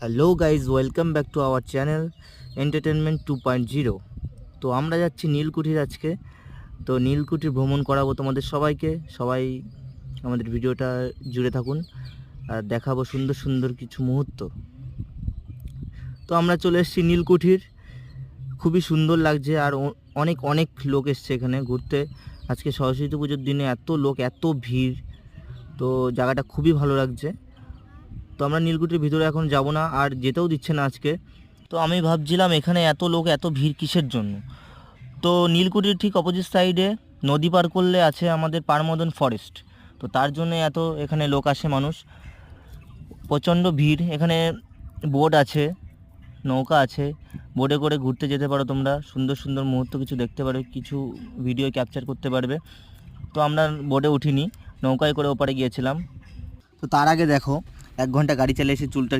Hello guys, welcome back to our channel entertainment 2.0। তো আমরা যাচ্ছি নীলকুঠির আজকে। তো নীলকুঠির ভ্রমণ করাবো তোমাদের সবাইকে। সবাই আমাদের ভিডিওটা জুড়ে থাকুন আর দেখাবো সুন্দর সুন্দর কিছু মুহূর্ত। তো আমরা চলে এসেছি নীলকুঠির, খুবই সুন্দর লাগছে আর অনেক অনেক লোক এসছে এখানে ঘুরতে। আজকে সরস্বতী পুজোর দিনে এত লোক, এত ভিড়, তো জায়গাটা খুবই ভালো লাগছে। তো আমরা নীলকুঠির ভিতরে এখন যাব না, আর যেতেও দিচ্ছে না আজকে। তো আমি ভাবছিলাম এখানে এত লোক, এত ভিড় কিসের জন্য। তো নীলকুঠির ঠিক অপোজিট সাইডে নদী পার করলে আছে আমাদের পারমদন ফরেস্ট। তো তার জন্য এত এখানে লোক আসে, মানুষ প্রচণ্ড ভিড়। এখানে বোট আছে, নৌকা আছে, বোটে করে ঘুরতে যেতে পারো তোমরা। সুন্দর সুন্দর মুহূর্ত কিছু দেখতে পারবে, কিছু ভিডিও ক্যাপচার করতে পারবে। তো আমরা বোটে উঠিনি, নৌকায় করে ওপারে গিয়েছিলাম। তো তার আগে দেখো, 1 ঘন্টা গাড়ি চালিয়ে এসে চুলটা